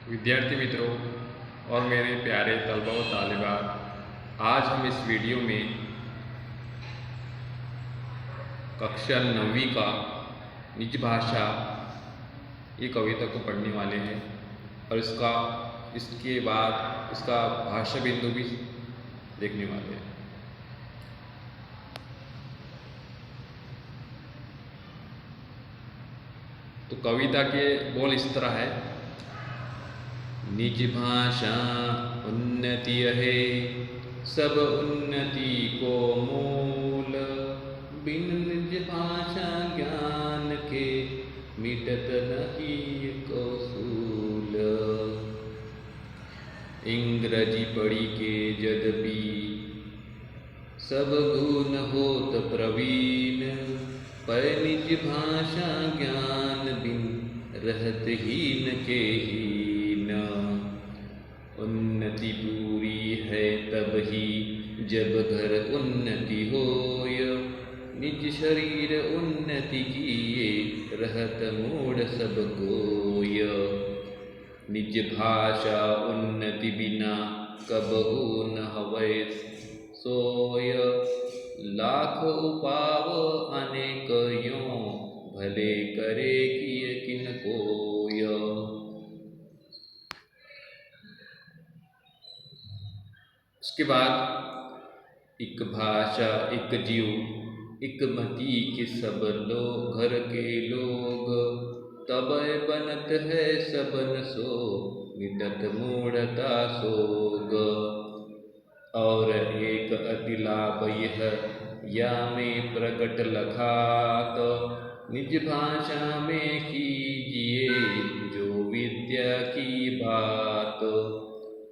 विद्यार्थी मित्रों और मेरे प्यारे तलबा व तालिबात, आज हम इस वीडियो में कक्षा 9वीं का निज भाषा ये कविता को पढ़ने वाले हैं और इसके बाद इसका भाषा बिंदु भी देखने वाले हैं। तो कविता के बोल इस तरह है। निज भाषा उन्नति है, सब उन्नति को मूल। बिन निज भाषा ज्ञान के, मिटत नहीं कौशूल। इंग्रजी पढ़ी के यद्यपि, सब गुण होत प्रवीण। पर निज भाषा ज्ञान बिन, रहत हीन के हीन। उन्नति पूरी है तब ही, जब घर उन्नति होय। निज शरीर उन्नति किए, रहत मूढ़ सब कोय। निज भाषा उन्नति बिना, कबहू न हवै सोय। लाख उपाव अनेक यों, भले करे किए किन कोय। उसके बाद एक भाषा एक जीव, एक मति के सब लोग। घर के लोग तब बनत है सबन सो, मिटत मूढ़ता सोग। और एक अति लाभ यह, या में प्रकट लखात। निज भाषा में कीजिए, जो विद्या की बात।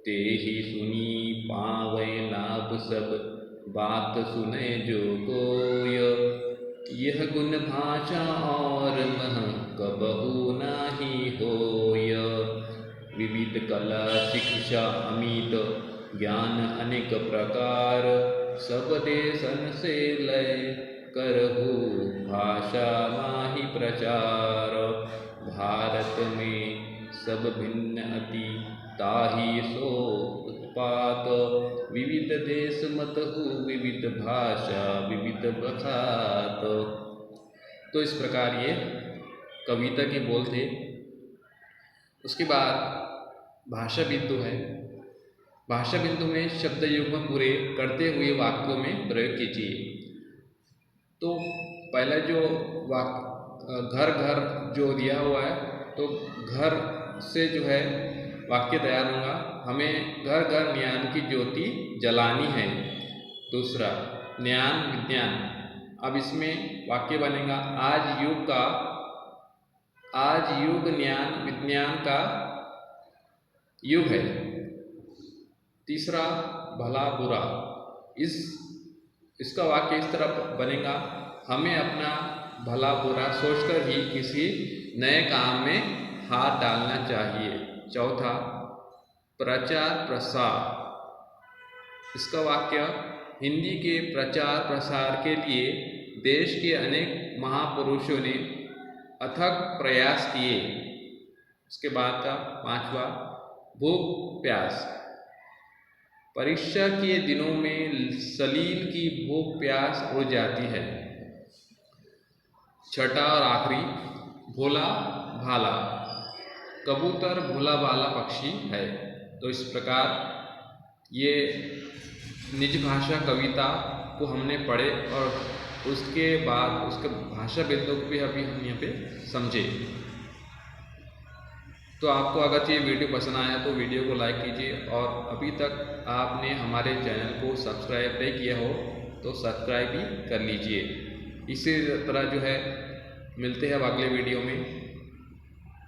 ते ही सुनी पावे लाभ सब, बात सुने जो कोय। यह गुण भाषा और मह, कबहू नाही होय। विविध कला शिक्षा अमित, ज्ञान अनेक प्रकार। सब देशन से लय, करहु भाषा माहि प्रचार। भारत में सब भिन्न अति, ताहि सो उत्पात। विविध देश मतहु, विविध भाषा विविध बखात। तो इस प्रकार ये कविता के बोल थे। उसके बाद भाषा बिंदु है। भाषा बिंदु में शब्द युग्म पूरे करते हुए वाक्यों में प्रयोग कीजिए। तो पहला जो वाक्य घर घर जो दिया हुआ है, तो घर से जो है वाक्य तैयार होगा। हमें घर घर ज्ञान की ज्योति जलानी है। दूसरा ज्ञान विज्ञान, अब इसमें वाक्य बनेगा आज युग ज्ञान विज्ञान का युग है। तीसरा भला बुरा, इसका वाक्य इस तरह बनेगा, हमें अपना भला बुरा सोचकर ही किसी नए काम में हाथ डालना चाहिए। चौथा प्रचार प्रसार, इसका वाक्य हिंदी के प्रचार प्रसार के लिए देश के अनेक महापुरुषों ने अथक प्रयास किए। उसके बाद का पांचवा भूख प्यास, परीक्षा के दिनों में सलील की भूख प्यास उड़ जाती है। छठा और आखिरी भोला भाला, कबूतर भोला भाला पक्षी है। तो इस प्रकार ये निज भाषा कविता को हमने पढ़े और उसके बाद उसके भाषा बिंदु को भी अभी हम यहाँ पे समझे। तो आपको अगर ये वीडियो पसंद आया तो वीडियो को लाइक कीजिए, और अभी तक आपने हमारे चैनल को सब्सक्राइब नहीं किया हो तो सब्सक्राइब भी कर लीजिए। इसी तरह जो है मिलते हैं अब अगले वीडियो में।